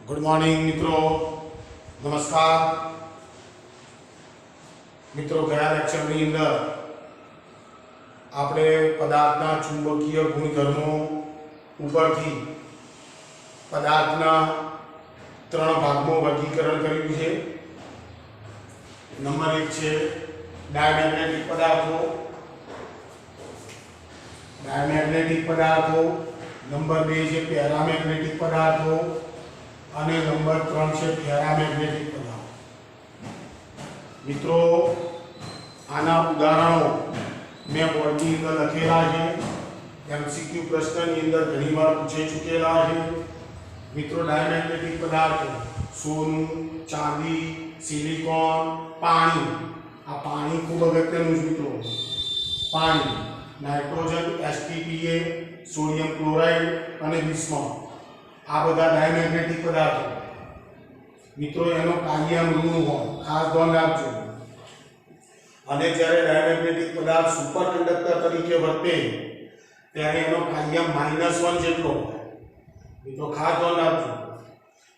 Good morning मित्रों, नमस्कार मित्रों। गया लेक्चरनी अंदर આપણે પદાર્થના ચુંબકીય ગુણધર્મો ઉપરથી પદાર્થના ત્રણ ભાગમાં વર્ગીકરણ કર્યું છે। નંબર 1 છે ડાયમેગ્નેટિક પદાર્થો, નંબર 2 છે પેરામેગ્નેટિક પદાર્થો અને નંબર 3 છે પેરામેગ્નેટિક પદાર્થો। મિત્રો આના ઉદાહરણો मैं बोर्ड की अंदर लखेला है, एमसीक्यू प्रश्न की अंदर घनी बार पूछे चुकेला है। मित्रों डायमेग्नेटिक पदार्थ सोनू, चांदी, सिलिकॉन, पानी। आ पानी खूब अगत्यनुं छे मित्रों। पानी, नाइट्रोजन, एसटीपीए, सोडियम क्लोराइड और बिस्मथ आ बधा डायमेग्नेटिक पदार्थों। मित्रों एनो कायम ऋण हो, खास ध्यान राखजो। અને જ્યારે ડાયમેગ્નેટિક પદાર્થ સુપર કંડક્ટર તરીકે વર્તે ત્યારે એનો કાયમ -1 જેટલો હોય। મિત્રો ખાસ ધ્યાન રાખજો,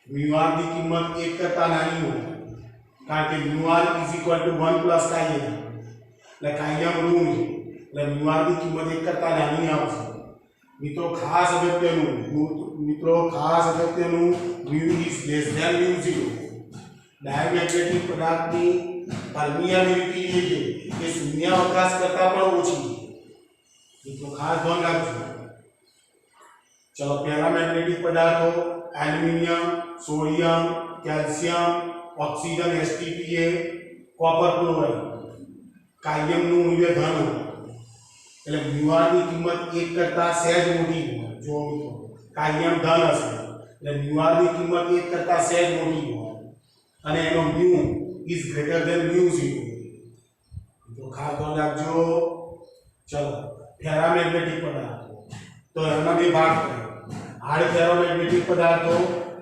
μr ની કિંમત 1 કરતા નાની હોય, કારણ કે μr = 1 + કાયમ, એટલે કાયમ ઋણ છે, એટલે μr ની કિંમત 1 કરતા નાની આવશે। મિત્રો ખાસ અગત્યનું μ is less than μ0। ડાયમેગ્નેટિક પદાર્થની परमिएबिलिटी ये शून्यावकाश करता पण ओછી है, तो खास ध्यान रखो। चलो पैरामैग्नेटिक पदार्थों एल्युमिनियम, सोडियम, कैल्शियम, ऑक्सीजन, एसटीपीए, कॉपर क्लोराइड कायमનું મૂલ્ય ધન હોય, એટલે μr ની કિંમત 1 કરતા સહેજ મોટી હોય। જો મિત્રો કાયમ ધન હશે એટલે μr ની કિંમત 1 કરતા સહેજ મોટી હોય અને એનો μ is greater than μ0। तो खास ध्यान रखो। चलो फेरामैग्नेटिक पदार्थों तो एमना बे भाग है, हार्ड फेरामैग्नेटिक पदार्थों,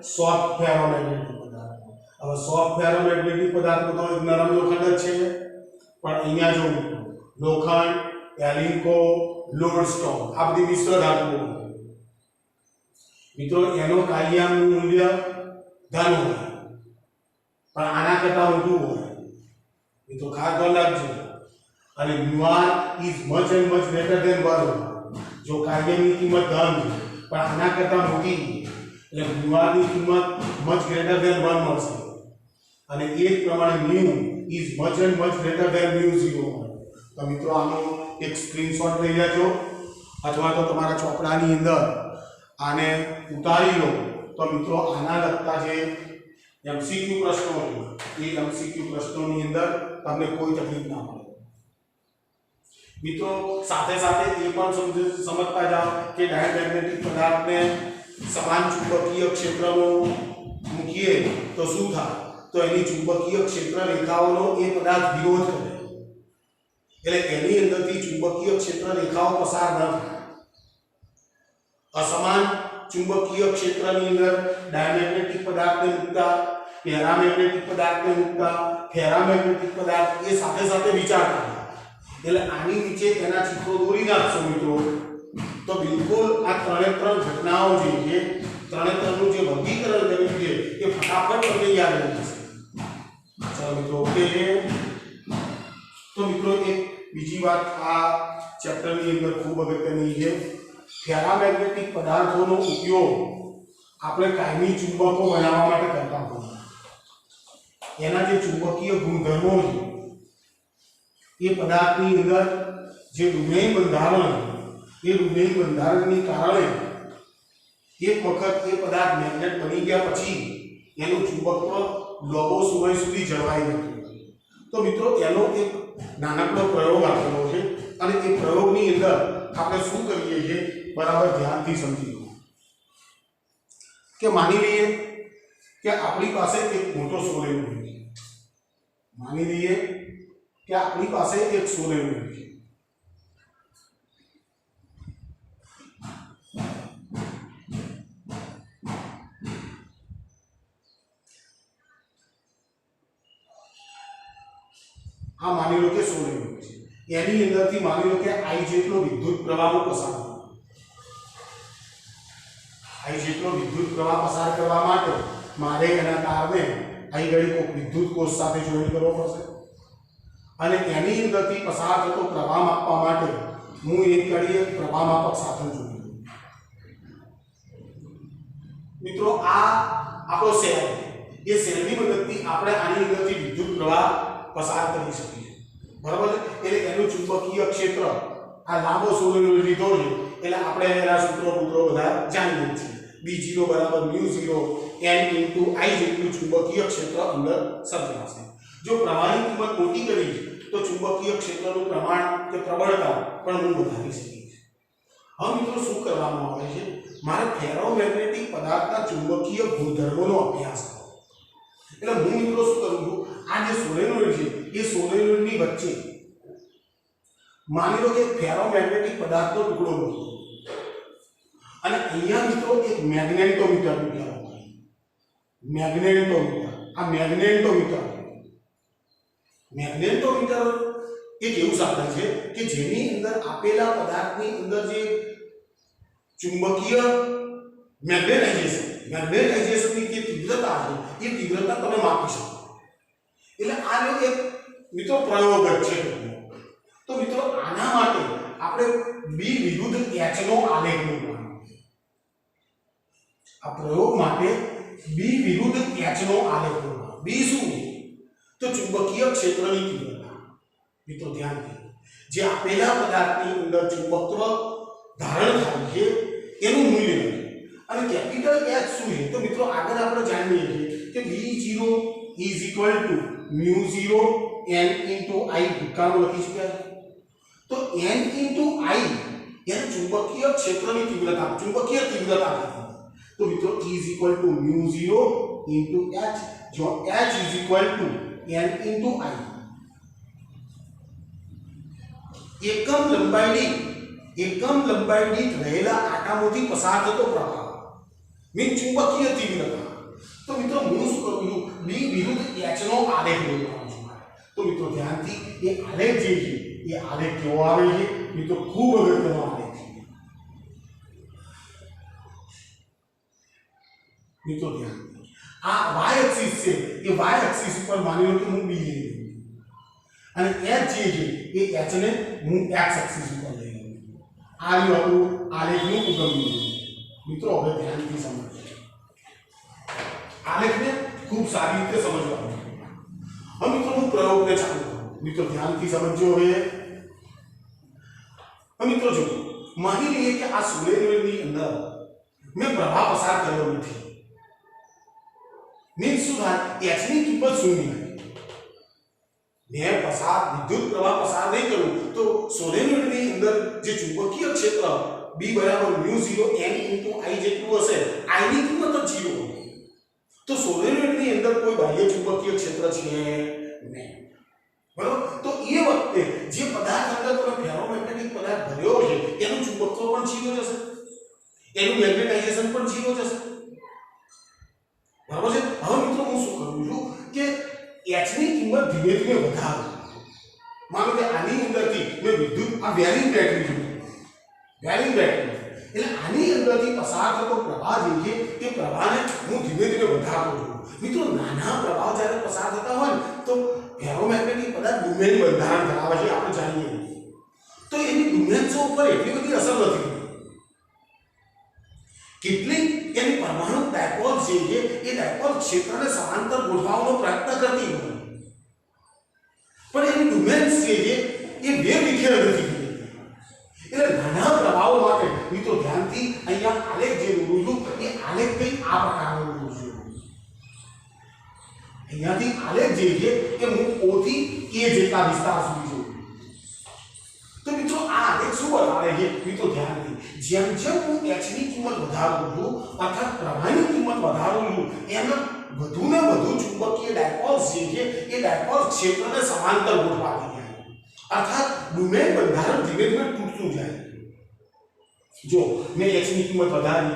सॉफ्ट फेरामैग्नेटिक पदार्थों। अब सॉफ्ट फेरामैग्नेटिक पदार्थों तो एक नरम लोखंड छे, पण अहींया जो लोखंड, एलिंको, लोडस्टोन आ बधी मिश्र धातुओ। मित्रों एनो कायम मूल्य धन होय, पण आना करता मोटું હોય। ये तो खास ध्यान रखજો। અને μr is much and much greater than 1। जो કાયમની કિંમત ધન છે પણ આના કરતા મોટી છે, એટલે μr ની કિંમત much greater than 1 મળશે। અને એ જ પ્રમાણે μ is much and much greater than μ0। તો મિત્રો આનો એક સ્ક્રીનશોટ લઈ લેજો અથવા તો તમારા ચોપડાની અંદર આને ઉતારી લો। તો મિત્રો આના લગતા જે एमसीक्यू प्रश्नों ये एमसीक्यू प्रश्नों ની અંદર તમને કોઈ તકલીફ ના પડે। મિત્રો સાથે સાથે એ પણ સમજતા જાઓ કે ડાયમેગ્નેટિક પદાર્થને સમાન ચુંબકીય ક્ષેત્રમાં મૂકીએ તો શું થાય, તો એની ચુંબકીય ક્ષેત્ર રેખાઓનો એ પદાર્થ વિરોધ કરે, એટલે એની અંદરથી ચુંબકીય ક્ષેત્ર રેખાઓ પસાર ન થાય। असमान चुंबकीय क्षेत्रની અંદર ડાયમેગ્નેટિક પદાર્થને મૂકતા, પેરામેગ્નેટિક પદાર્થને મૂકતા, ફેરામેગ્નેટિક પદાર્થ એ સાથે સાથે વિચારતા, એટલે આની નીચે તેના ચિત્રો દોરી નાખશો મિત્રો તો બિલકુલ આ ત્રણ ઘટનાઓ જે છે ત્રણનું જે વર્ગીકરણ કર્યું છે એ ફટાફટ તમને યાદ રહી જશે। ચાલો મિત્રો ઓકે છે। તો મિત્રો એક બીજી વાત આ ચેપ્ટરની અંદર ખૂબ અગત્યની છે। फेरामैग्नेटिक पदार्थों नो उपयोग આપણે કાયમી ચુંબકો બનાવવા માટે કરતા હોઈએ। એના જે ચુંબકીય ગુણધર્મો છે એ પદાર્થની અંદર જે રૂમેય બંધારણ એ રૂમેય બંધારણની કારણે એક વખત એ પદાર્થ મેગ્નેટ બની ગયા પછી એનું ચુંબકત્વ લાંબો સમય સુધી જળવાઈ રહેતું। તો મિત્રો એનો એક નાનકડો પ્રયોગ આપેલો છે અને એ પ્રયોગની અંદર આપણે શું કરીએ છીએ बराबर ध्यान थी समझी लो कि मानी लीए कि अपनी पासे एक मोटो सोलेनोइड है। मानी लीए कि अपनी पासे एक सोलेनोइड है। हाँ मानी लो कि सोलेनोइड है, यानी अंदर थी मानी लो कि आई जेटलो विद्युत प्रवाह पसार आई જેટલો વિદ્યુત પ્રવાહ પસાર કરવા માટે मारे एना तारने અહીં ઘડી કોઈક વિદ્યુત કોષ સાથે જોઈન કરવો પડશે અને એની અંદરથી પસાર થતો પ્રવાહ માપવા માટે હું એક ઘડી એક પ્રવાહ માપક સાધન જોડું મિત્રો આ આપણો સેલ એ સેલની મદદથી આપણે આની અંદરથી વિદ્યુત પ્રવાહ પસાર કરી શકીએ બરાબર છે એટલે એનું ચુંબકીય ક્ષેત્ર આ લાંબો સોલેનોઇડ લીધો છે એટલે આપણે એના સૂત્રો બધા જાણીએ છીએ B0 બરાબર μ0 n * I જેટલું ચુંબકીય ક્ષેત્ર અંદર સર્જાશે જો પ્રવાહની કિંમત મોટી કરી તો ચુંબકીય ક્ષેત્રનું પ્રમાણ કે પ્રબળતા પણ હું વધારી શકીશ હવે મિત્રો શું કરવામાં આવે છે મારે ફેરોમેગ્નેટિક પદાર્થના ચુંબકીય ગુણધર્મોનો અભ્યાસ કરવો એટલે હું મિત્રો શું કરું છું આ જે સોલેનોઇડ છે એ સોલેનોઇડની વચ્ચે માની લો કે ફેરોમેગ્નેટિક પદાર્થનો ટુકડો મૂકો અને અહીંયા મિત્રો એક મેગ્નેટોમીટર મૂક્યા મેગ્નેટોમીટર એક એવું સાધન છે કે જેની અંદર આપેલા પદાર્થની અંદર જે ચુંબકીય મેગ્નેટાઇઝેશનની જે તીવ્રતા છે એ તીવ્રતા તમે માપી શકો એટલે આ એક મિત્રો પ્રયોગ જ છે તો મિત્રો આના માટે આપણે B વિરુદ્ધ H નો આલેખ મૂકવાનો આ પ્રયોગ માટે B વિરુદ્ધ H નો આલેખ મૂકવાનો B શું તો ચુંબકીય ક્ષેત્રની તીવ્રતા મિત્રો ધ્યાન દો જે આપેલા પદાર્થની અંદર ચુંબકત્વ ધારણ થાય છે એનું મૂલ્ય અને કેપિટલ H શું છે તો મિત્રો આગળ આપણે જાણીએ છીએ કે B0 = μ0 n * I ભૂતકાળમાં લખી શકાય તો n * I એને ચુંબકીય ક્ષેત્રની તીવ્રતા તો મિત્રો E = μ0 * H જો H = n * I એકમ લંબાઈ દીઠ રહેલા આટામાંથી પસાર થતો પ્રવાહ મીન ચુંબકીય તીવ્રતા તો મિત્રો હું શું કરું છું B વિરુદ્ધ H નો આલેખ દોરવાનો છું તો મિત્રો ધ્યાનથી એ આલેખ જે છે એ આલેખ કેવો આવે છે મિત્રો ખૂબ અગત્યનો આલેખ છે મિત્રો ધ્યાન આ y એક્સિસ છે એ y એક્સિસ ઉપર માની લો કે હું B લઈ લઉં અને H જે છે એ H ને હું x એક્સિસ ઉપર લઈ લઉં આ રહ્યું આપણું આલેખનું ઉગમનું મિત્રો હવે ધ્યાનથી સમજો આલેખને ખૂબ સારી રીતે સમજવાનું હવે મિત્રો હું પ્રયોગને ચાલુ કરું મિત્રો ધ્યાનથી સમજો હવે મિત્રો જો માની લઈએ કે આ સોલેનોઇડની અંદર મેં પ્રવાહ પસાર કર્યો નથી मीन શું થાય h ની કિંમત શૂન્ય મેં વિદ્યુત પ્રવાહ પસાર નહીં કરું તો સોલેનોઇડની અંદર જે ચુંબકીય ક્ષેત્ર B = μ0 n * I જેટલું હશે I ની કિંમત જ 0 તો સોલેનોઇડની અંદર કોઈ બાહ્ય ચુંબકીય ક્ષેત્ર છે નહીં બરાબર તો એ વખતે જે પદાર્થ અંદર તમે ફેરોમેગ્નેટિક પદાર્થ ભર્યો છે એનું ચુંબકત્વ પણ 0 જશે એનું મેગ્નેટાઇઝેશન પણ 0 જશે બરાબર છે હવે મિત્રો હું શું કરું છું કે h ની કિંમત ધીમે ધીમે વધારું માનો કે આની અંદરથી મેં વિદ્યુત આ વેરિંગ બેટરી એટલે આની અંદરથી પસાર થતો પ્રવાહ જે છે એ પ્રવાહને હું ધીમે ધીમે વધારતો છું મિત્રો નાના પ્રવાહ જ્યારે પસાર થતા હોય તો ફેરોમેગ્નેટિક પદાર્થ ડોમેન બંધારણ ધરાવે છે આપણે જાણીએ તો એની ડોમેન્સ ઉપર એટલી બધી અસર નથી કેટલીક એની પરમાણુ ડાયપોલ જે છે એ ડાયપોલ ક્ષેત્રને સમાંતર ગોઠવવાનો પ્રયત્ન કરતી હોય પણ એની ડોમેન્સ જે છે એ વેરવિખેર નથી એટલે નાના પ્રવાહો માટે મિત્રો ધ્યાનથી અહીંયા આલેખ જે દોરું છું એ આલેખ કંઈક આ પ્રકારનો દોરું છું અહીંયાથી આલેખ જે છે એ હું O થી A જેટલા વિસ્તાર સુધી જોઉં તો મિત્રો આ આલેખ શું બતાવે છે મિત્રો ધ્યાનથી જેમ જેમ હું h ની કિંમત વધારું છું અર્થાત પ્રવાહની કિંમત વધારું છું એમ વધુને વધુ ચુંબકીય ડાયપોલ્સ જે છે એ ડાયપોલ ક્ષેત્રને સમાંતર ગોઠવાતી જાય અર્થાત ડોમેન બંધારણ ધીમે ધીમે તૂટતું જાય જો મેં h ની કિંમત વધારી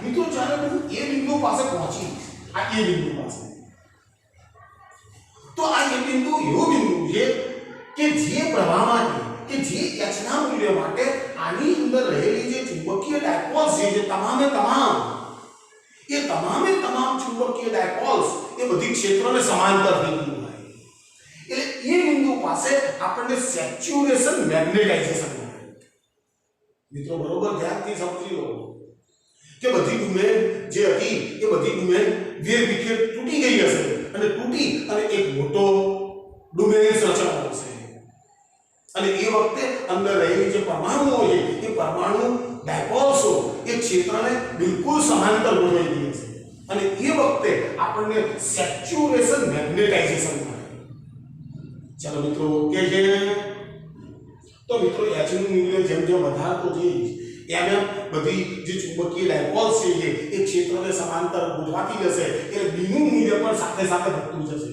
મિત્રો જ્યારે હું એ બિંદુ પાસે પહોંચી આ એ બિંદુ પાસે તો આ એ બિંદુ એવો બિંદુ છે કે જે પ્રવાહ માટે કે જે h ના મૂલ્ય માટે આની અંદર રહેલી જે ચુંબકીય ડાયપોલ્સ જે તમામે તમામ ચુંબકીય ડાયપોલ્સ એ બધી ક્ષેત્રોને સમાંતર થઈ ગયું હોય એટલે એ બિંદુ પાસે આપણને સેચ્યુરેશન મેગ્નેટાઇઝેશન મળે મિત્રો બરોબર ધ્યાનથી સમજી લો કે બધી ડોમેન જે હતી એ બધી ડોમેન વેરવિખેર તૂટી ગઈ હશે અને તૂટી અને એક મોટો ડોમેન રચાયો હશે અને એ વખતે અંદર રહેલી જે પરમાણુઓ છે એ પરમાણુ ડાયપોલ્સો એ ક્ષેત્રને બિલકુલ સમાંતર ગોઠવાઈ દે છે અને એ વખતે આપણને સેચ્યુરેશન મેગ્નેટાઇઝેશન મળે ચાલો મિત્રો કે છે તો મિત્રો H નું મૂલ્ય જેમ જેમ વધારતો જઈશ એમ બધી જે ચુંબકીય ડાયપોલ્સ છે એ ક્ષેત્રને સમાંતર ગોઠવાતી જશે એટલે B નું મૂલ્ય પણ સાથે સાથે વધતું જશે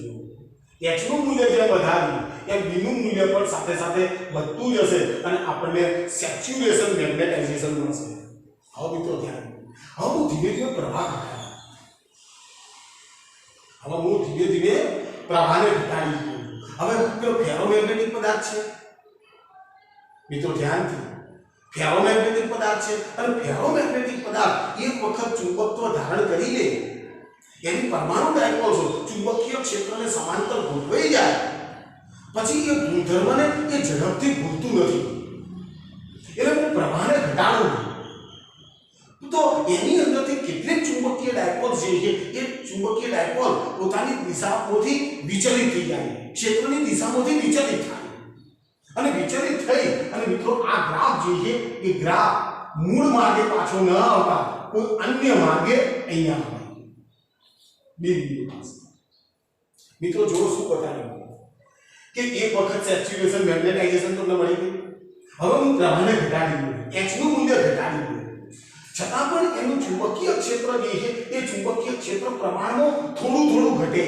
H નું મૂલ્ય જેમ વધાર્યું એમ B નું મૂલ્ય પણ સાથે સાથે વધતું જશે અને આપણને સેચ્યુરેશન મેગ્નેટાઇઝેશન મળશે હવે મિત્રો ધ્યાન હવે હું ધીમે ધીમે પ્રવાહ પ્રવાહને ઘટાડી દઉં હવે પેલો ફેરોમેગ્નેટિક પદાર્થ છે મિત્રો ધ્યાનથી ફેરોમેગ્નેટિક પદાર્થ છે અને ફેરોમેગ્નેટિક પદાર્થ એક વખત ચુંબકત્વ ધારણ કરી લે એની પરમાણુ ડાયપોલ્સો ચુંબકીય ક્ષેત્રને સમાંતર ગોઠવાઈ જાય પછી એ ગુણધર્મને એ ઝડપથી ભૂલતું નથી એટલે હું પ્રવાહને ઘટાડું તો એની અંદરથી કેટલીક ચુંબકીય ડાયપોલ જે છે એ ચુંબકીય ડાયપોલ પોતાની દિશામાંથી વિચલિત થઈ જાય ક્ષેત્રની દિશામાંથી વિચલિત થાય અને વિચલિત થઈ અને મિત્રો આ ગ્રાફ જે છે એ ગ્રાફ મૂળ માર્ગે પાછો ન આવતા કોઈ અન્ય માર્ગે અહીંયા આવે બિંદુ પાસે મિત્રો જો શું બતાવ્યું કે એક વખત સેચ્યુરેશન મેગ્નેટાઇઝેશન તમને મળી ગયું હવે હું પ્રવાહને ઘટાડી દઉં H નું મૂલ્ય ઘટાડી દઉં છતાં પણ એનું ચુંબકીય ક્ષેત્ર જે છે એ ચુંબકીય ક્ષેત્ર પ્રમાણમાં થોડું ઘટે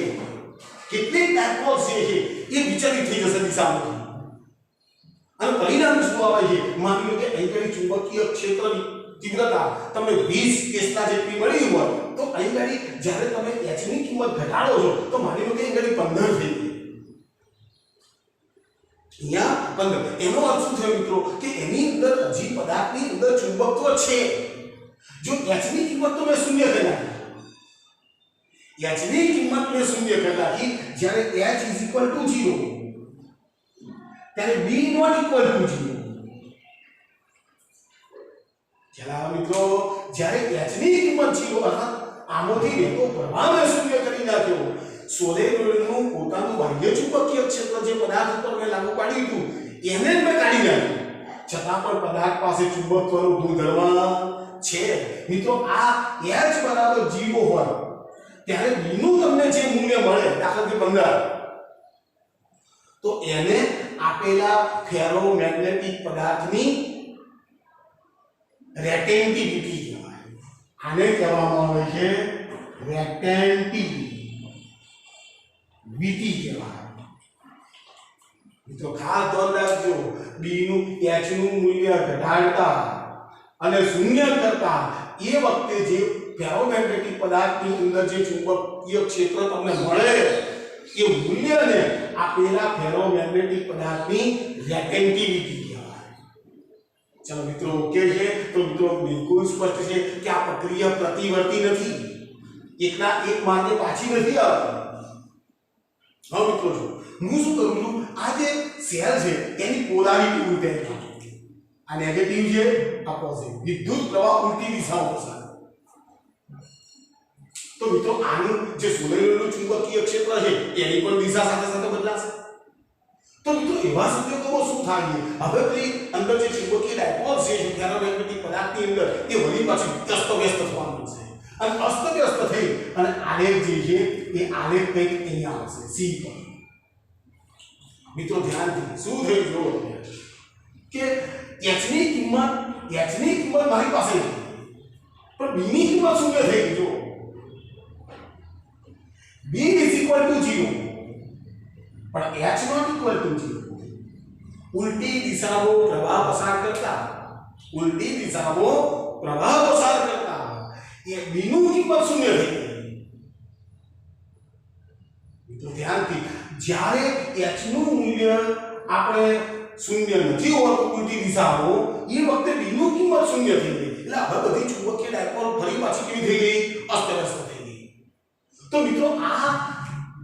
કેટલીક ડાયપોલ્સ જે છે એ વિચલિત થઈ જશે દિશામાંથી અને પરિણામ શું આવે છે માની લો કે અહીં ચુંબકીય ક્ષેત્રની તીવ્રતા તમને 20 ટેસ્લા જેટલી મળી હોય તો અહીં જ્યારે તમે H ની કિંમત ઘટાડો છો તો માની લો કે અહીં 15 થઈ ગઈ અહીંયા 15 એનો અર્થ શું થયો મિત્રો કે એની અંદર હજી પદાર્થની અંદર ચુંબકત્વ છે જો H ની કિંમત તો મેં શૂન્ય કરી નાખી H ની કિંમત મેં શૂન્ય કરી નાખી જ્યારે H 0 ત્યારે B ≠ 0 ચલા મિત્રો જ્યારે H ની કિંમત 0 અર્થાત આમાંથી વહેતો પ્રવાહ મેં શૂન્ય કરી નાખ્યો સોલેનોઇડનું પોતાનું બાહ્ય ચુંબકીય ક્ષેત્ર જે પદાર્થ ઉપર મેં લાગુ પાડ્યું હતું એને જ મેં કાઢી નાખ્યું છતાં પણ પદાર્થ પાસે ચુંબકત્વનો ગુણધર્મ છે મિત્રો આ H બરાબર 0 હોય ત્યારે B નું તમને જે મૂલ્ય મળે દાખલા કે 15 તો એને આપેલા ફેરોમેગ્નેટિક પદાર્થની રેટેન્ટિવિટી કહેવાય આને કહેવામાં આવે છે રેટેન્ટિવિટી કહેવાય મિત્રો ખાસ ધ્યાન રાખજો B નું H નું મૂલ્ય ઘટાડતા અને શૂન્ય કરતા એ વખતે જે ફેરોમેગ્નેટિક પદાર્થની અંદર જે ચુંબકીય ક્ષેત્ર તમને મળે એ મૂલ્યને આપેલા ફેરોમેગ્નેટિક પદાર્થની રેટેન્ટિવિટી કહેવાય ચલો મિત્રો ઓકે છે તો મિત્રો બિલકુલ સ્પષ્ટ છે કે આ પ્રક્રિયા પ્રતિવર્તી નથી એકના એક માર્ગે પાછી નથી આવતી હવે મિત્રો જો હું શું કરું છું આ જે સેલ છે એની પોલારિટી ઉલટાઈ નાખું આ નેગેટિવ છે આ પોઝિટિવ વિદ્યુત પ્રવાહ ઉલટી દિશામાં પસાર તો મિત્રો આનું જે સોલેનોઇડનું ચુંબકીય ક્ષેત્ર છે એની પણ દિશા સાથે સાથે બદલાશે તો મિત્રો એવા સંજોગોમાં શું થાય હવે પેલી અંદર જે ચુંબકીય ડાયપોલ્સ છે ફેરોમેગ્નેટિક પદાર્થની અંદર એ વળી પાછી અસ્તવ્યસ્ત થવાનું છે અને અસ્તવ્યસ્ત થઈ અને આલેખ જે છે એ આલેખ કંઈક અહીંયા આવશે C પર મિત્રો ધ્યાનથી શું થયું જો કે H ની કિંમત મારી પાસે છે પણ B ની કિંમત શૂન્ય થઈ ગઈ જો B = 0 પણ H ≠ 0 ઉલટી દિશામાં પ્રવાહ પસાર કરતા એ B નું કિંમત શૂન્ય થઈ ગઈ મિત્રો ધ્યાનથી જ્યારે H નું મૂલ્ય આપણે શૂન્ય નથી હોતું ઉલટી દિશામાં એ વખતે B નું કિંમત શૂન્ય થઈ ગઈ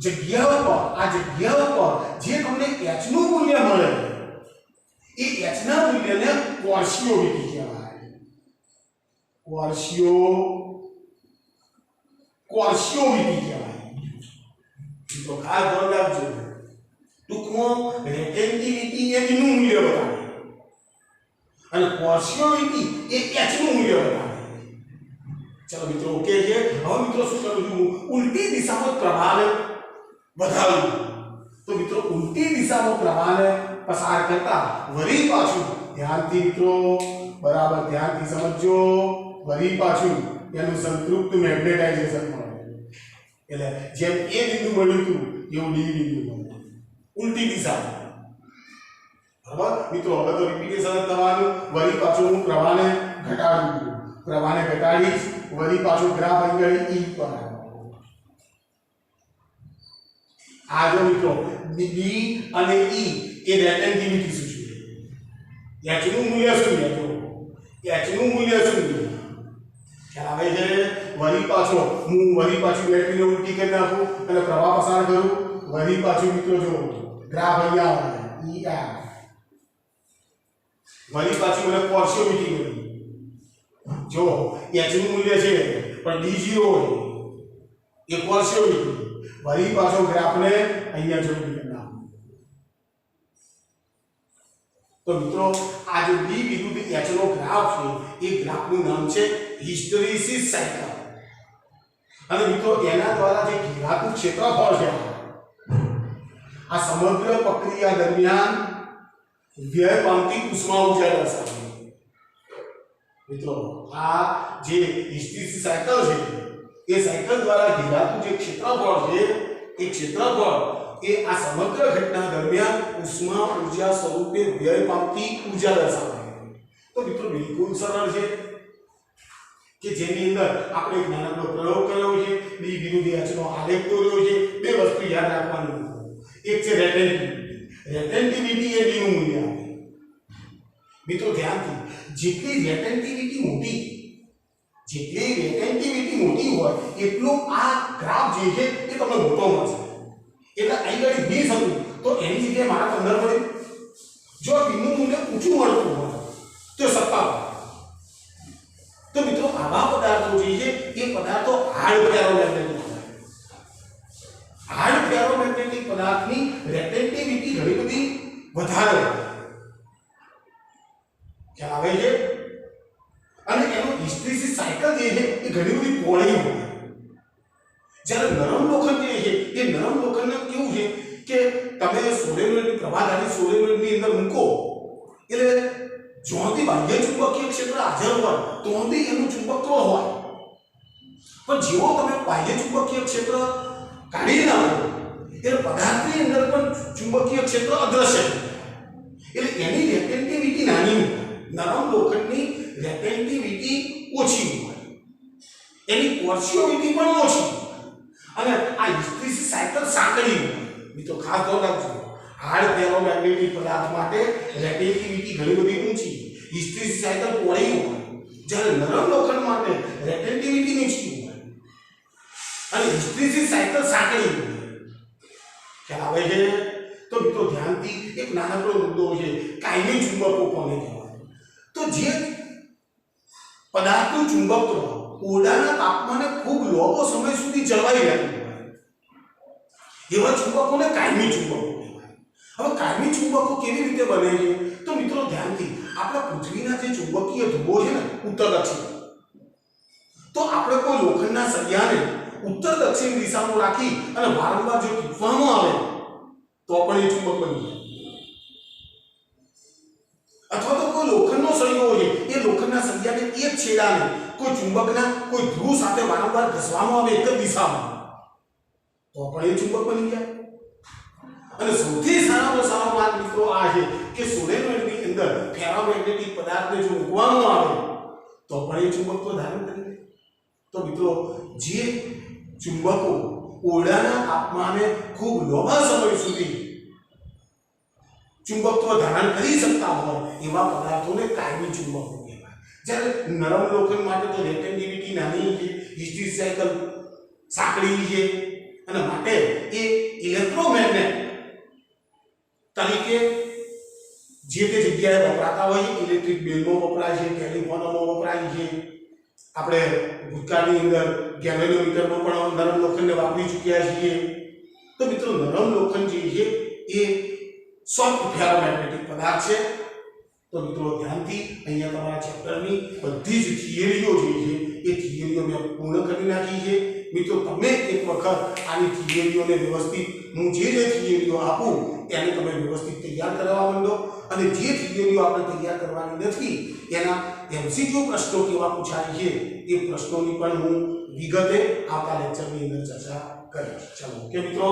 જગ્યા ઉપર આ જગ્યા ઉપર જે તમને h નું મૂલ્ય મળે એ h ના મૂલ્યને ક્વોશિયોવિટી કહેવાય. ક્વોશિયોવિટી કહેવાય. તો ખાસ ધ્યાન રાખજો. ટૂંકમાં રેટેન્ટિવિટી એ નું મૂલ્ય બતાવે અને ક્વોશિયોવિટી એ h નું મૂલ્ય બતાવે. ચલો મિત્રો ઓકે છે. હવે મિત્રો શું કરું છું, ઉલટી દિશામાં પ્રવાહને વધારું. તો મિત્રો ઉલટી દિશામાં પ્રવાહને પસાર કરતા વળી પાછું ધ્યાનથી મિત્રો બરાબર ધ્યાનથી સમજો, વળી પાછું એનું સંતૃપ્ત મેગ્નેટાઇઝેશન મળે. એટલે જેમ એ બિંદુ મળ્યું હતું એવું ડી બિંદુ મળે ઉલટી દિશામાં. બરાબર મિત્રો હવે તો રિપીટેશન થવાનું. વળી પાછું હું પ્રવાહને ઘટાડું છું, પ્રવાહને ઘટાડીશ, વળી પાછું ગ્રાફ એંગલ E પર આ જો મિત્રો D અને E એ રેટેન્ટિવિટી સૂચવે. h નું મૂલ્ય શું છે? h નું મૂલ્ય શું છે? ખ્યાલ આવે છે? વળી પાછો હું વળી પાછું બેટરીને ઉલટી કરી નાખું અને પ્રવાહ પસાર કરું. વળી પાછું મિત્રો જો ગ્રાફ અહીંયા આવે EF. વળી પાછું મને ક્વોશિયોવિટી મળી. જો h નું મૂલ્ય છે પણ D0 હોય એ ક્વોશિયોવિટી. વળી પાછો ગ્રાફને અહીંયા જોડી નાખો. તો મિત્રો આ જે D બિંદુથી h નો ગ્રાફ છે એ ગ્રાફનું નામ છે હિસ્ટેરેસિસ સાયકલ. અને મિત્રો એના દ્વારા જે ઘેરાતું ક્ષેત્રફળ છે આ સમગ્ર પ્રક્રિયા દરમિયાન વ્યય પામતી ઉષ્મા ઊર્જા દર્શાવે. મિત્રો આ જે હિસ્ટેરેસિસ સાયકલ છે એ સાયકલ દ્વારા ઘેરાતું જે ક્ષેત્રફળ છે એ ક્ષેત્રફળ એ આ સમગ્ર ઘટના દરમિયાન ઉષ્મા ઊર્જા સ્વરૂપે વ્યય પામતી ઊર્જા દર્શાવે. તો મિત્રો બિલકુલ સરળ છે કે જેની અંદર આપણે એક નાનકડો પ્રયોગ કર્યો છે. D વિરુદ્ધ h નો આલેખ દોર્યો છે. બે વસ્તુ યાદ રાખવાની. એક છે રેટેન્ટિવિટી. રેટેન્ટિવિટી એ D નું મૂલ્ય આપે. મિત્રો ધ્યાનથી જેટલી રેટેન્ટિવિટી મોટી હોય એટલો આ ગ્રાફ જે છે એ તમને મોટો મળશે. એટલે અહીં આગળ 20 હતું તો એની જગ્યાએ મારા 15 મળ્યું. જો બીનું મૂલ્ય ઊંચું મળતું હોય તો 57. તો મિત્રો આવા પદાર્થો જે છે એ પદાર્થો હાર્ડ ફેરોમેગ્નેટિક હોય. હાર્ડ ફેરોમેગ્નેટિક પદાર્થની રેટેન્ટિવિટી ઘણી બધી વધારે ખ્યાલ આવે છે. અને એનો હિસ્ટેરેસિસ સાયકલ જે છે એ ઘણી બધી પહોળી હોય. જ્યારે નરમ લોખંડ જે છે એ નરમ લોખંડને કેવું છે કે તમે સોલેનોઇડની પ્રવાહધારી સોલેનોઇડની અંદર મૂકો એટલે જ્યાંથી બાહ્ય ચુંબકીય ક્ષેત્ર હાજર હોય ત્યાંથી એનું ચુંબકત્વ હોય. પણ જેવો તમે બાહ્ય ચુંબકીય ક્ષેત્ર કાઢી નાખો એટલે પદાર્થની અંદર પણ ચુંબકીય ક્ષેત્ર અદ્રશ્ય થાય. એટલે એની રેટેન્ટિવિટી નાની હોય. નરમ લોખંડની રેટેન્ટિવિટી ઓછી હોય, એની ક્વોશિયોવિટી પણ ઓછી હોય. અને આ હિસ્ટેરેસિસ સાયકલ સાંકડી હોય. મિત્રો ખાસ ધ્યાન રાખજો, હાર્ડ ફેરોમેગ્નેટિક પદાર્થ માટે રેટેન્ટિવિટી ઘણી બધી ઊંચી, હિસ્ટેરેસિસ સાયકલ પહોળી હોય. જ્યારે નરમ લોખંડ માટે રેટેન્ટિવિટી નીચી હોય અને હિસ્ટેરેસિસ સાયકલ સાંકડી હોય. ખ્યાલ આવે છે? તો મિત્રો ધ્યાનથી એક નાનકડો મુદ્દો છે, કાયમી ચુંબકો કોને કહેવાય? તો જે પદાર્થનું ચુંબકત્વ ઓરડાના તાપમાને ખૂબ લાંબો સમય સુધી જળવાઈ રહેતું હોય એવા ચુંબકોને કાયમી ચુંબકો કહેવાય. હવે કાયમી ચુંબકો કેવી રીતે બને છે? તો મિત્રો ધ્યાનથી આપણા પૃથ્વીના જે ચુંબકીય ધ્રુવો છે ને ઉત્તર દક્ષિણ, તો આપણે કોઈ લોખંડના સળિયાને ઉત્તર દક્ષિણ દિશામાં રાખી અને વારંવાર જો ટીપવામાં આવે તો પણ એ ચુંબક બની જાય. અથવા તો કોઈ લોખંડનો સળિયો છે એ લોખંડના સળિયાને એક છેડાને કોઈ ચુંબકના કોઈ ધ્રુવ સાથે વારંવાર ઘસવામાં આવે એક જ દિશામાં તો પણ એ ચુંબક બની જાય. અને સૌથી સારામાં સારો વાત મિત્રો આ છે કે સોલેનોઇડની અંદર ફેરોમેગ્નેટિક પદાર્થને જો મૂકવામાં આવે તો પણ એ ચુંબકત્વ ધારણ કરી લે. તો મિત્રો જે ચુંબકો ઓરડાના તાપમાને ખૂબ લાંબા સમય સુધી ચુંબકત્વ ધારણ કરી શકતા હોય એવા પદાર્થોને કાયમી ચુંબકો કહેવાય. જ્યારે નરમ લોખંડ માટે તો રેટેન્ટિવિટી નાની છે, હિસ્ટેરેસિસ સાયકલ સાંકડી છે અને માટે એ ઇલેક્ટ્રોમેગ્નેટ તરીકે જે તે જગ્યાએ વપરાતા હોય છે. ઇલેક્ટ્રિક બેલમાં વપરાય છે, ટેલિફોનમાં વપરાય છે. આપણે ભૂતકાળની અંદર ગેલેનોમીટરમાં પણ નરમ લોખંડને વાપરી ચૂક્યા છીએ. તો મિત્રો નરમ લોખંડ જે છે એ સોફ્ટ ફેરોમેગ્નેટિક પદાર્થ છે. તો મિત્રો ધ્યાનથી અહીંયા તમારા ચેપ્ટરની બધી જ થિયરીઓ જે છે એ થિયરીઓ મેં પૂર્ણ કરી નાખી છે. મિત્રો તમે એક વખત આની થિયરીઓને વ્યવસ્થિત હું જે થિયરીઓ આપું એને તમે વ્યવસ્થિત તૈયાર કરવા માંડો અને જે થિયરીઓ આપણે તૈયાર કરવાની નથી એના એમસીક્યુ પ્રશ્નો કેવા પૂછાય છે એ પ્રશ્નોની પણ હું વિગતે આવતા લેક્ચરની અંદર ચર્ચા કરીશ. ચાલો ઓકે મિત્રો.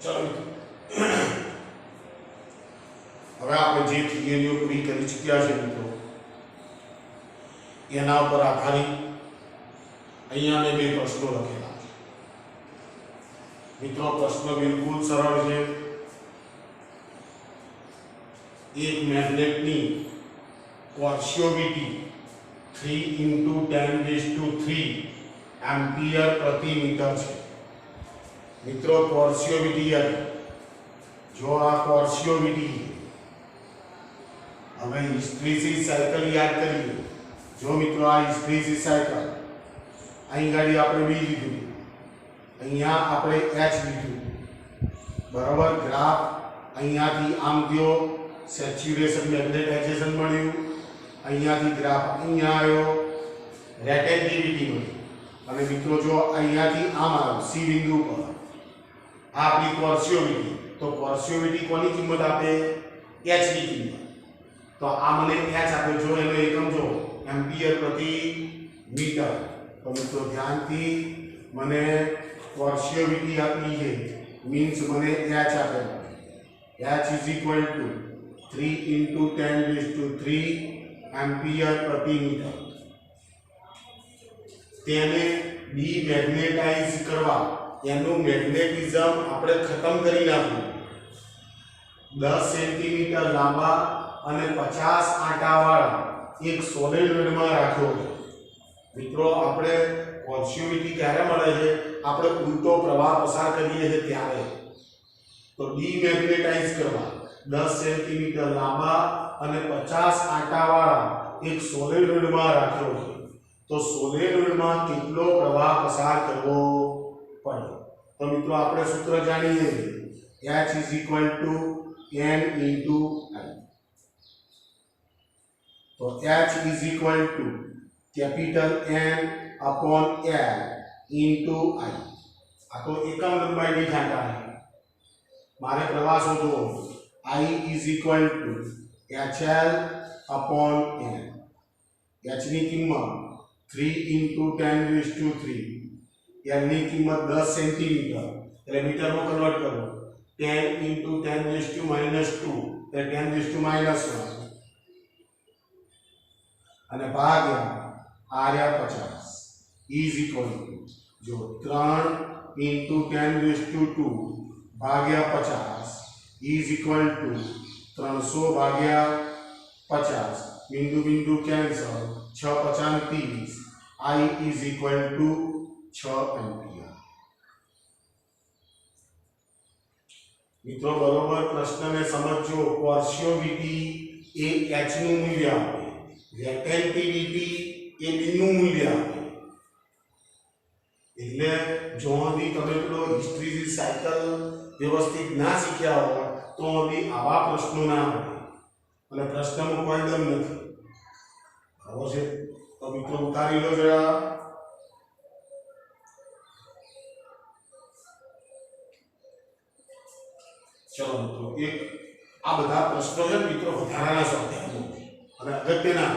ચલો હવે આપણે જે થિયરીઓ પૂરી કરી ચૂક્યા છે મિત્રો એના ઉપર આધારિત અહીંયા મેં બે પ્રશ્નો લખેલા છે. મિત્રો પ્રશ્ન બિલકુલ સરળ છે. એક મેગ્નેટની કોર્સિયોવિટી 3 × 10⁻³ એમ્પિયર પ્રતિ મીટર છે. મિત્રો કોર્સિયોવિટી જો આ કોર્સિયોવિટી હવે હિસ્ટ્રીસિસ સાયકલ યાદ કરીએ. જો મિત્રો આ હિસ્ટ્રીસિસ સાયકલ અહીં ગાડી આપણે બી લીધું, અહીંયા આપણે h લીધું બરાબર. ગ્રાફ અહીંયાથી આમ ગયો, સેચ્યુરેશન મેગ્નેટાઇઝેશન મળ્યું. અહીંયાથી ગ્રાફ અહીંયા આવ્યો, રેટેન્ટિવિટી મળી. અને મિત્રો જો અહીંયાથી આમ આવ્યો સી બિંદુ પર આ આપણી કોર્સિયોવિટી. તો કોર્સિયોવિટી કોની કિંમત આપે? h ની કિંમત. તો આ મને h આપે. જો એનો એકમ જો એમ્પિયર પ્રતિ મીટર. તો મિત્રો ધ્યાનથી મને કોર્સિયોવિટી આપી છે મીન્સ મને h આપે. h = 3 × 10⁻³ એમ્પિયર પ્રતિ મીટર. તેને ડીમેગ્નેટાઇઝ કરવા એનું મેગ્નેટિઝમ આપણે ખતમ કરી નાખ્યું. 10 સેન્ટીમીટર લાંબા અને 50 આંટાવાળા એક સોલેનોઇડમાં રાખ્યો છે. મિત્રો આપણે કોર્સિયોવિટી ક્યારે મળે છે? આપણે ઉલટો પ્રવાહ પસાર કરીએ છીએ ત્યારે. તો ડીમેગ્નેટાઇઝ કરવા 10 સેન્ટીમીટર લાંબા અને 50 આંટાવાળા એક સોલેનોઇડમાં રાખ્યો છે. તો સોલેનોઇડમાં કેટલો પ્રવાહ પસાર કરવો પડે? તો મિત્રો આપણે સૂત્ર જાણીએ છીએ h = n × I. તો h = N/L × I. આ તો એકમ લંબાઈ ની જાણતા છે. મારે પ્રવાહ શોધવો. I = HL/N. h ની કિંમત 3 × 10⁻³ L ની કિંમત 10 સેન્ટીમીટર એટલે મીટરમાં કન્વર્ટ કરો. 10 × 10⁻² એટલે 10⁻⁻1 અને ભાગ્યા આર્યા 50 = જો 3 × 10⁻² ભાગ્યા 50 = 300/50. બિંદુ બિંદુ કેન્સલ. 6 × 50 = 30. I = 6 ampere. મિત્રો બરોબર પ્રશ્નને સમજો. કોર્સિયોવિટી એ h નું મૂલ્ય આપે, રેટેન્ટિવિટી એ b નું મૂલ્ય આપે. એટલે જો સુધી તમે પેલો હિસ્ટ્રીસિસ સાયકલ વ્યવસ્થિત ના શીખ્યા હોય તો સુધી આવા પ્રશ્નો ના આવે અને પ્રશ્નમાં કોઈ દમ નથી. બરાબર છે? તો મિત્રો ઉતારી લો જરા. ચલો મિત્રો એક આ બધા પ્રશ્નો છે મિત્રો વધારાના સ્વાધ્યાયનો અને અગત્યના.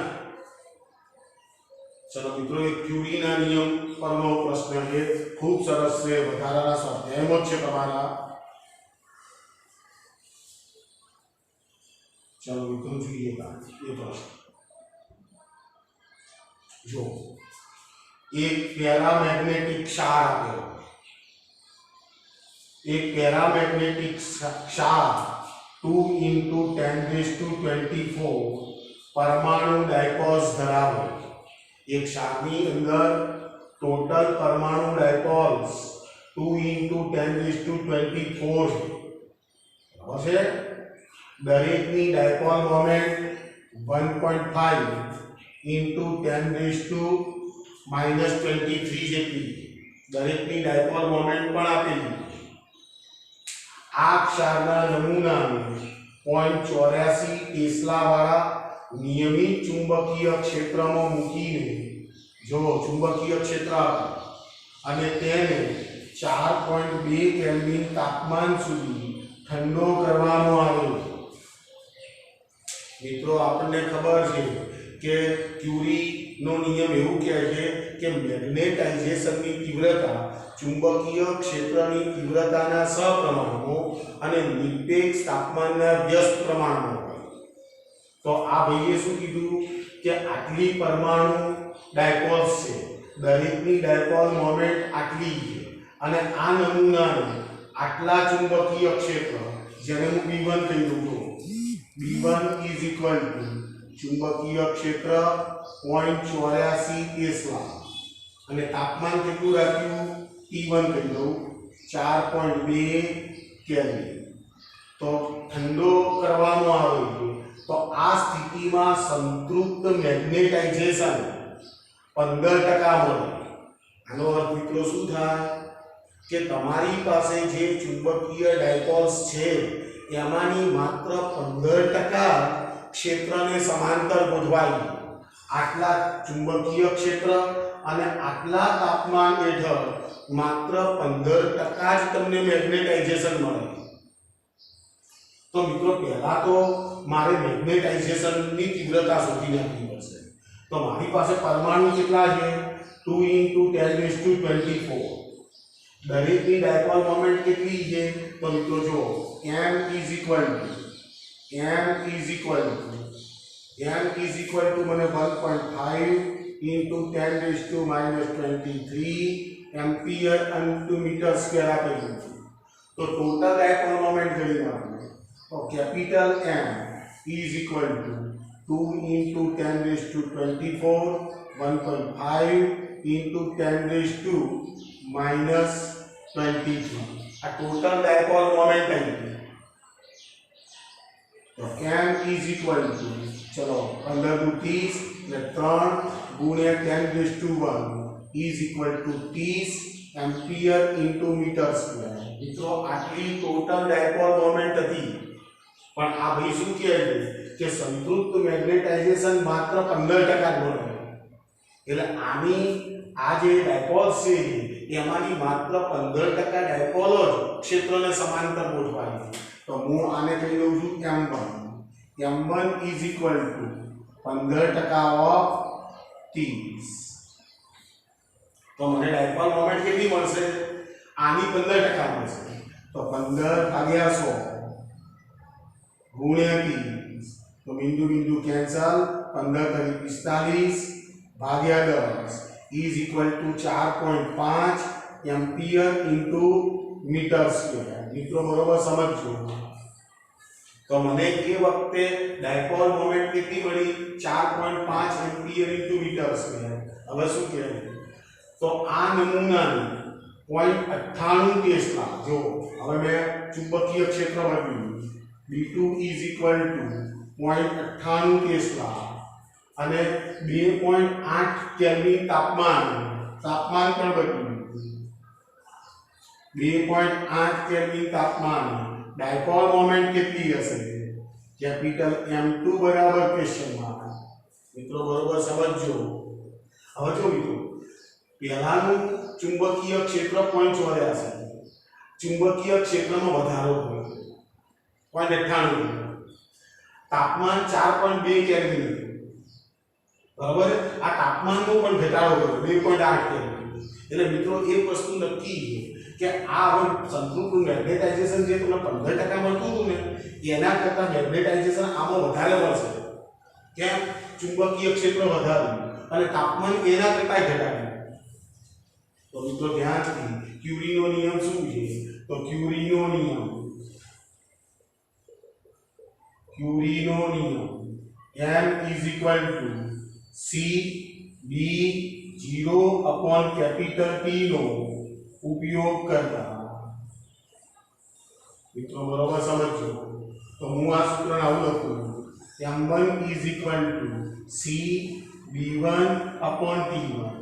ચલો મિત્રો એક ક્યુરીના નિયમ પરનો પ્રશ્ન છે. ખૂબ સરસ છે. વધારાના સ્વાધ્યાયમાં છે તમારા. ચલો મિત્રો જોઈએ એ પ્રશ્ન. જો એક પેરામેગ્નેટિક ક્ષાર આપેલો, એક પેરામેગ્નેટિક ક્ષાર 2 into 10 raised to 24 परमाणु डायपोल्स धरावे एक क्षाરની અંદર ટોટલ પરમાણુ ડાયપોલ્સ 2 into 10 raised to 24 છે દરેકની dipole moment 1.5 into 10 raised to -23 જેટલી દરેકની ડાયપોલ મોમેન્ટ પણ આપેલી આ ક્ષારના નમૂનાને 0.84 ટેસ્લા વાળા નિયમિત ચુંબકીય ક્ષેત્રમાં મૂકીને જો ચુંબકીય ક્ષેત્ર અને તેને 4.2 કેલ્વિન તાપમાન સુધી ઠંડો કરવામાં આવ્યો મિત્રો આપણને ખબર છે કે ક્યુરી નો નિયમ એવું કહે છે કે મેગ્નેટાઇઝેશનની તીવ્રતા ચુંબકીય ક્ષેત્રની તીવ્રતાના સપ્રમાણમાં અને નિરપેક્ષ તાપમાનના વ્યસ્ત પ્રમાણમાં હોય તો આ ભાઈએ શું કીધું કે આટલી પરમાણુ ડાયપોલ્સ છે દરેકની ડાયપોલ મોમેન્ટ આટલી છે અને આ નમૂનાને આટલા ચુંબકીય ક્ષેત્ર જેને હું B1 કહી દઉં છું B1 is equal to ચુંબકીય ક્ષેત્ર 0.84 ટેસ્લા અને તાપમાન કેટલું રાખ્યું T1 કહી દઉં 4.2 કેલ્વિન તો ઠંડો કરવામાં આવે તો આ સ્થિતિમાં સંતૃપ્ત મેગ્નેટાઇઝેશન 15% મળે આનો અર્થ મિત્રો શું થાય કે તમારી પાસે જે ચુંબકીય ડાયપોલ્સ છે એમાંની માત્ર 15% ક્ષેત્રને સમાંતર ગોઠવાય આટલા ચુંબકીય ક્ષેત્ર અને આટલા તાપમાન હેઠળ માત્ર 15% જ તમને મેગ્નેટાઇઝેશન મળે તો મિત્રો પહેલા તો મારે મેગ્નેટાઇઝેશનની તીવ્રતા શોધી નાખવી પડશે તો મારી પાસે પરમાણુ કેટલા છે 2 into 10 raised to 24 દરેકની ડાયપોલ મોમેન્ટ કેટલી છે તો મિત્રો જો m is equal to મને 1.5 into 10 raised to -23 ampere into metre square આપેલું છે તો ટોટલ ડાયપોલ મોમેન્ટ ગણી આપણે તો capital M is equal to 2 into 10 raised to 24 1.5 into 10 raised to -23 આ ટોટલ ડાયપોલ મોમેન્ટ આવી તો M is equal to ચલો 15 30 ને 3 ગુણ્યા 10 raised to 1 is equal to 30 ampere into metre square મિત્રો આટલી ટોટલ ડાયપોલ મોમેન્ટ હતી પણ આ ભાઈ શું કહે છે કે સંતૃપ્ત મેગ્નેટાઇઝેશન માત્ર 15% જ મળે એટલે આની આ જે ડાયપોલ્સ છે એમાંની માત્ર 15% ડાયપોલ જ ક્ષેત્રને સમાંતર ગોઠવાય તો હું આને કહી દઉં છું m1 is equal to 15% of 30 તો મને ડાયપોલ મોમેન્ટ કેટલી મળશે આની 15% મળશે તો 15 ભાગ્યા 100 ગુણ્યા 30 તો બિંદુ બિંદુ કેન્સલ 15 તરી 45 ભાગ્યા 10 is equal to 4.5 ampere into metre square મિત્રો બરોબર સમજજો તો મને એ વખતે ડાયપોલ મોમેન્ટ કેટલી મળી 4.5 એમ્પિયર into મીટર સ્ક્વેર હવે શું કહેવાય તો આ નમૂનાને 0.98 ટેસ્લા જો હવે મેં ચુંબકીય ક્ષેત્ર બદલ્યું B2 is equal to 0.98 tesla અને 2.8 કેલ્વિન તાપમાન પણ બદલ્યું 2.8 કેલ્વિન તાપમાન ડાયપોલ મોમેન્ટ કેટલી હશે કેપિટલ M2 બરાબર ક્વેશ્ચન માર્ક મિત્રો બરોબર સમજજો હવે જો મિત્રો પહેલાનું ચુંબકીય ક્ષેત્ર 0.84 ચુંબકીય ક્ષેત્રમાં વધારો થયો 0.98 તાપમાન 4.2 કેલ્વિન બરાબર આ તાપમાનનો પણ ઘટાડો કર્યો 2.8 કેલ્વિન એટલે મિત્રો એક વસ્તુ નક્કી છે કે આ હવે સંતૃપ્ત મેગ્નેટાઇઝેશન જે તમને 15% મળતું હતું ને એના કરતાં મેગ્નેટાઇઝેશન આમાં વધારે મળશે કેમ ચુંબકીય ક્ષેત્ર વધાર્યું અને તાપમાન એના કરતાં ઘટાડ્યું તો મિત્રો ધ્યાનથી ક્યુરીનો નિયમ શું છે તો ક્યુરીનો નિયમ ક્યુરીનો નિયમ m is equal to c b 0 upon capital T નો ઉપયોગ કરતા મિત્રો બરોબર સમજો તો હું આ સૂત્રને આવું લખું m1 is equal to c b1 upon t1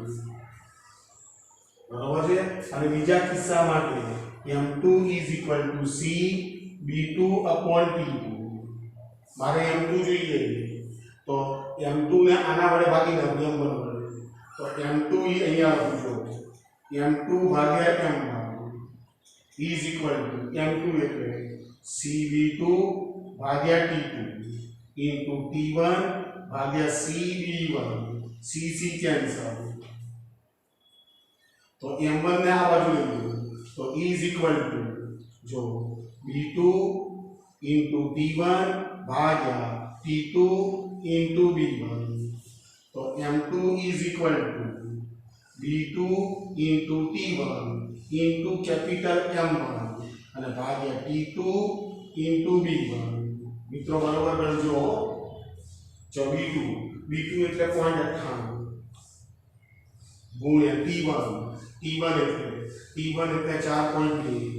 બરોબર છે અને બીજા કિસ્સા માટે m2 is equal to c b2 upon t2 મારે m2 જોઈએ તો m2 ને આના વડે ભાગી દઉં m1 વડે તો m2 અહીંયા લખું છું m2 ભાગ્યા m1 is equal to m2 એટલે cb2 ભાગ્યા t2 into t1 ભાગ્યા cb1 cc કેન્સલ તો m1 ને આ બાજુ લઈ લો તો is equal to જો b2 into t1 ભાગ્યા t2 into b1 તો m2 is equal to b2 into t1 into capital M1 અને ભાગ્યા t2 into b1 મિત્રો બરોબર કરજો જો b2 એટલે 0.98 ગુણ્યા t1 એટલે 4.2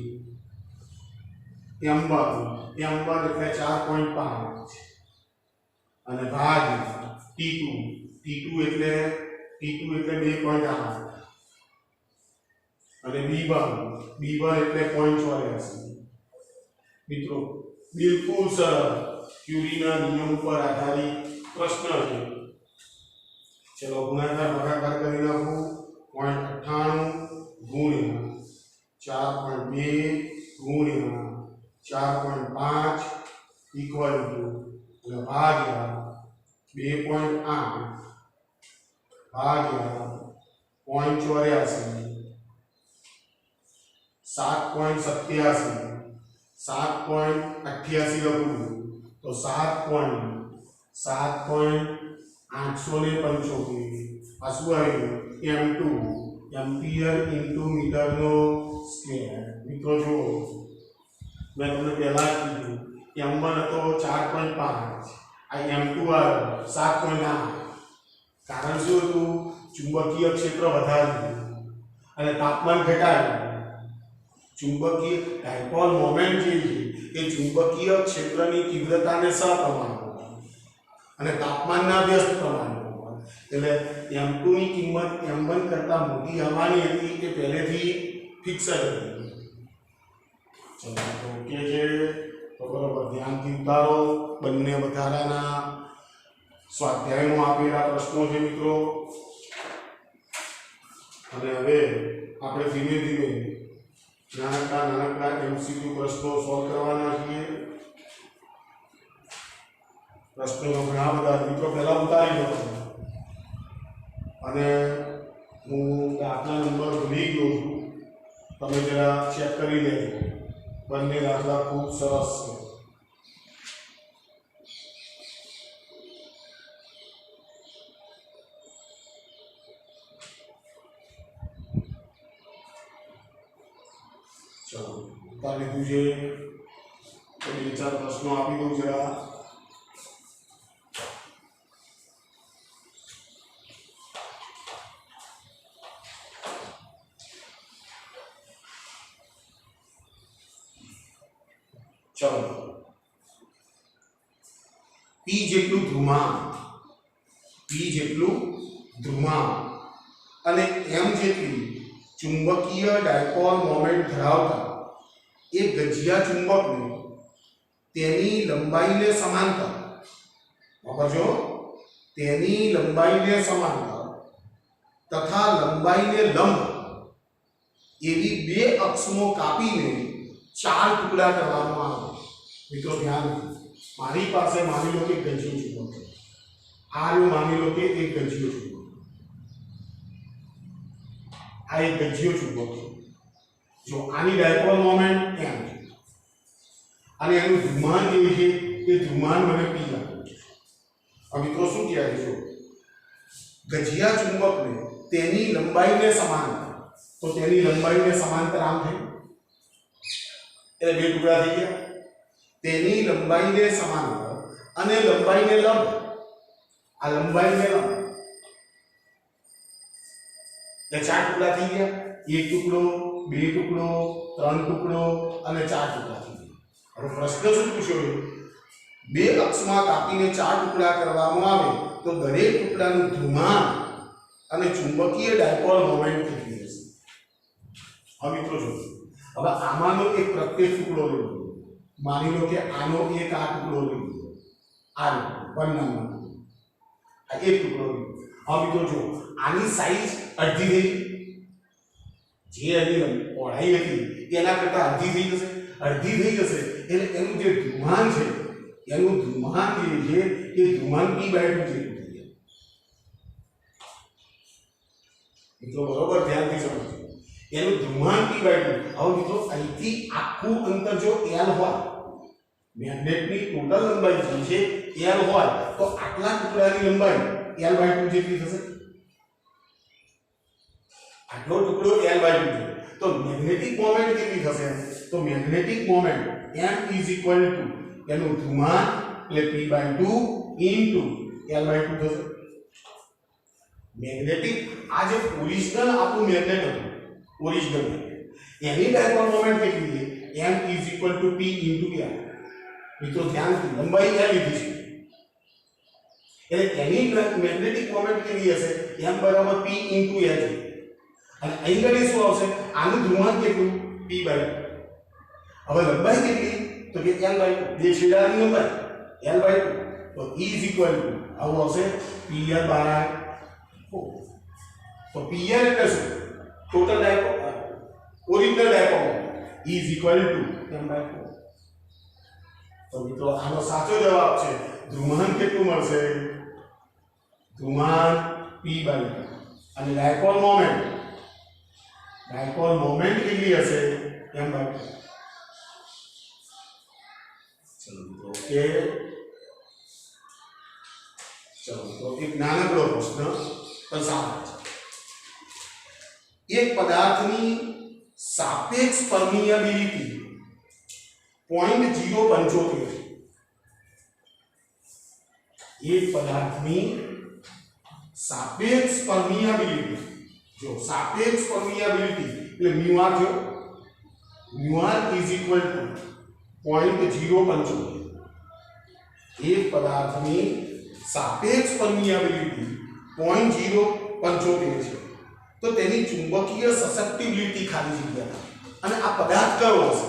m1 એટલે 4.5 અને ભાગ્યા t2 એટલે 2.8 અને b1 એટલે 0.84 મિત્રો બિલકુલ સરળ ક્યુરીના નિયમ પર આધારિત પ્રશ્ન છે ચલો ગુણાકાર ભાગાકાર કરી નાખું 0.98 ગુણ્યા 4.2 ગુણ્યા 4.5 ઇક્વલ ટુ એટલે ભાગ્યા 2.8 ભાગ્યા 0.84 7.88 લખું તો 7.875 આ શું આવ્યું m2 એમ્પિયર ઇન્ટુ મીટરનો સ્ક્વેર મિત્રો જો મેં તમને પહેલા જ કીધું m1 હતો 4.5 આ m2 આવ્યો 7.8 કારણ શું હતું ચુંબકીય ક્ષેત્ર વધાર્યું અને તાપમાન ઘટાડ્યું ચુંબકીય ડાયપોલ મોમેન્ટ જે છે એ ચુંબકીય ક્ષેત્રની તીવ્રતાને સપ્રમાણમાં અને તાપમાનના વ્યસ્ત પ્રમાણમાં એટલે m2 ની કિંમત m1 કરતાં મોટી આવવાની હતી એ પહેલેથી ફિક્સ જ હતી ચલો ઓકે છે તો બરોબર ધ્યાનથી ઉતારો બંને વધારાના સ્વાધ્યાયમાં આપેલા પ્રશ્નો છે મિત્રો અને હવે આપણે ધીમે ધીમે નાનકડા MCQ પ્રશ્નો સોલ્વ કરવાના છીએ પ્રશ્નો ઘણા બધા મિત્રો પહેલા ઉતારી લો અને હું દાખલા નંબર ભૂલી ગયો છું તમે જરા ચેક કરી લેજો બંને દાખલા ખૂબ સરસ છે ચલો ઉતારી લીધું છે તો બે ચાર પ્રશ્નો આપી દઉં જરા ચલો P જેટલું ધ્રુવાંક અને m જેટલી ચુંબકીય ડાયપોલ મોમેન્ટ ધરાવતા એક ગજિયા ચુંબકને તેની લંબાઈને સમાંતર સમજો તેની લંબાઈને સમાંતર તથા લંબાઈને લંબ એવી બે અક્ષમાં કાપીને ચાર ટુકડા કરવામાં આવે મિત્રો ધ્યાન મારી પાસે માની લો કે ગજિયો ચુંબક છે આ જો માની લો કે એક ગજિયો ચુંબક આ એક ગજિયો ચુંબક છે જો આની ડાયપોલ મોમેન્ટ m છે અને એનું ધ્રુવાંક કેવું છે એ ધ્રુવાંક મને p આપ્યું છે હવે મિત્રો શું કહે છે ગજિયા ચુંબકને તેની લંબાઈને સમાંતર તો તેની લંબાઈને સમાંતર આમ થઈ એટલે બે ટુકડા થઈ ગયા તેની લંબાઈને સમાંતર અને લંબાઈને લંબ, આ લંબાઈને લંબ એટલે 4 ટુકડા થઈ ગયા. એક ટુકડો, બે ટુકડો, ત્રણ ટુકડો અને 4 ટુકડા થઈ ગયા. હવે પ્રશ્ન શું પૂછ્યો છે? બે અક્ષમાં કાપીને 4 ટુકડા કરવામાં આવે તો દરેક ટુકડાનું ધ્રુવાંક અને ચુંબકીય ડાયપોલ મોમેન્ટ કેટલી હશે? હવે મિત્રો જો, હવે આમાંનો એક પ્રત્યેક ટુકડો લઈ લો. માની લો કે આનો એક આ ટુકડો લઈ લો, આ 1 નંબર આ એક ટુકડો લઈ લો. હવે મિત્રો જો, આની સાઈઝ અડધી થઈ, જે એની પહોળાઈ હતી એના કરતા અડધી થઈ જશે. અડધી થઈ જશે એટલે એનું જે ધ્રુવાંક છે, એનું ધ્રુવાંક જે છે એ ધ્રુવાંક p/2 જેટલું થઈ જાય. મિત્રો બરોબર ધ્યાનથી સમજો, એનું ધ્રુવાંક p/2. હવે મિત્રો અહીંથી આખું અંતર જો l હોય, મેગ્નેટની ટોટલ લંબાઈ જે છે l હોય, તો આટલા ટુકડાની લંબાઈ l/2 જેટલી થશે. આટલો ટુકડો l/2 છે તો મેગ્નેટિક મોમેન્ટ કેટલી થશે? તો મેગ્નેટિક મોમેન્ટ m એનું ધ્રુવાંક એટલે p/2 l/2 થશે. મેગ્નેટિક આ જે ઓરિજિનલ આપણું મેગ્નેટ હતું, ઓરિજિનલ એની ડાયપોલ મોમેન્ટ કેટલી છે? m p l. મિત્રો ધ્યાનથી લંબાઈ l લીધી છે એટલે એની મેગ્નેટિક મોમેન્ટ કેટલી હશે? m p l છે. અને અહીં ગણી શું આવશે? આનું ધ્રુવાંક કેટલું? p/2. હવે લંબાઈ કેટલી? તો કે l/2, બે છેડાની લંબાઈ l/2. તો E આવું આવશે pr/4. તો pr એટલે શું? Total dipole, original dipole. E m/4. તો મિત્રો આનો સાચો જવાબ છે ધ્રુવાંક કેટલું મળશે? ધ્રુવાંક p/2. અને ડાયપોલ મોમેન્ટ કેટલી હશે? m/2. ચલો મિત્રો ઓકે. ચલો તો એક નાનકડો પ્રશ્ન પણ સારો છે. એક પદાર્થની સાપેક્ષ પરમિયાબિલિટી 0.075. એક પદાર્થની સાપેક્ષ પરમિયાબિલિટી, જો સાપેક્ષ પરમિયાબિલિટી એટલે μr થયો, μr = 0.075. એક પદાર્થની સાપેક્ષ પરમિયાબિલિટી 0.075 છે તો તેની ચુંબકીય સસેપ્ટિબિલિટી ખાલી જગ્યા, અને આ પદાર્થ કયો હશે?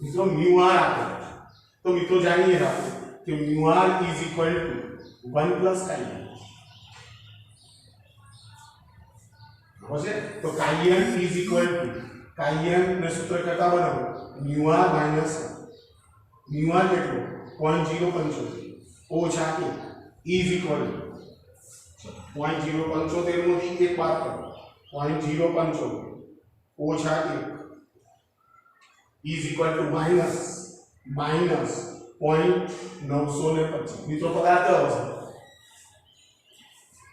મિત્રો μr આપો તો મિત્રો જાણીએ આપણે કે μr = 1 + chi. તો chi ને સૂત્ર કરતા બનાવો μr કેટલો? 0.075 ઓછા કે E = 0.075 માંથી એક બાદ કરો, 0.075 ઓછા 1 E = -0.925. મિત્રો પદાર્થ કયો હશે?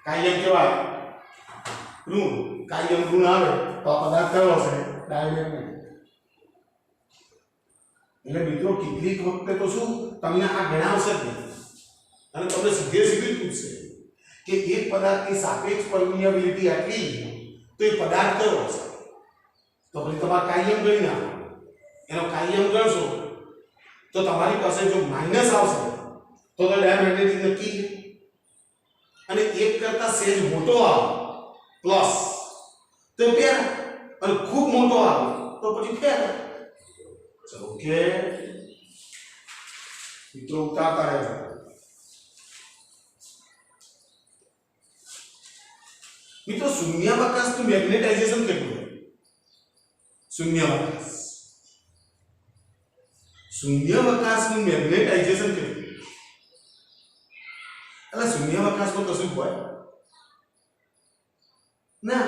કાયમ કેવાય ઋણ, કાયમ ઋણ આવે તો આ પદાર્થ કયો હશે? ડાયમેગ્નેટિક. એટલે મિત્રો કેટલીક વખતે તો શું તમને આ ગણાવશે જ નહીં અને તમને સીધે પૂછશે કે એક પદાર્થની સાપેક્ષ પરમિયાબિલિટી આટલી તો એ પદાર્થ કયો હશે? તો પછી તમારે કાયમ ગણી નાખો. એનો કાયમ ગણશો તો તમારી પાસે જો માઈનસ આવશે તો ડાયમેગ્નેટિક નક્કી છે, અને એક કરતા સેજ મોટો આવે પ્લસ તો પેર, અને ખૂબ મોટો આવે તો પછી પેર. ચલો ઓકે મિત્રો ઉતારતા રહેજો. મિત્રો શૂન્યાવકાશનું મેગ્નેટાઇઝેશન કેટલું હોય? શૂન્યાવકાશનું મેગ્નેટાઇઝેશન કેટલું? એટલે શૂન્યાવકાશમાં કશું હોય ના,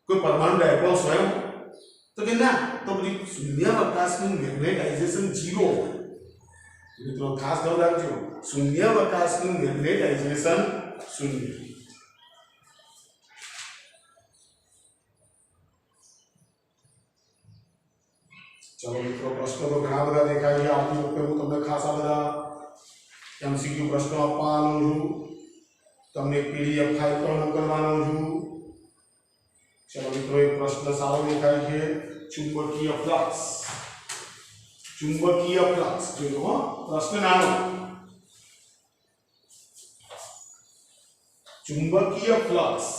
કોઈ પરમાણુ ડાયપોલ સ્વયં તો કે ના, તો પછી શૂન્યાવકાશનું મેગ્નેટાઇઝેશન 0 હોય. મિત્રો ખાસ ધ્યાન રાખજો, શૂન્યાવકાશનું મેગ્નેટાઇઝેશન 0. चलो मित्रों प्रश्न तो घना बधा देखाय छे आवती वखते हूँ तमने खास आ बधा एमसीक्यू प्रश्नो आपवानो छुं तमने पीडीएफ फाइल पर मोकलवानो छुं चलो मित्रों एक प्रश्न सारो देखाय छे चुंबकीय फ्लक्स जो प्रश्न नानो चुंबकीय फ्लक्स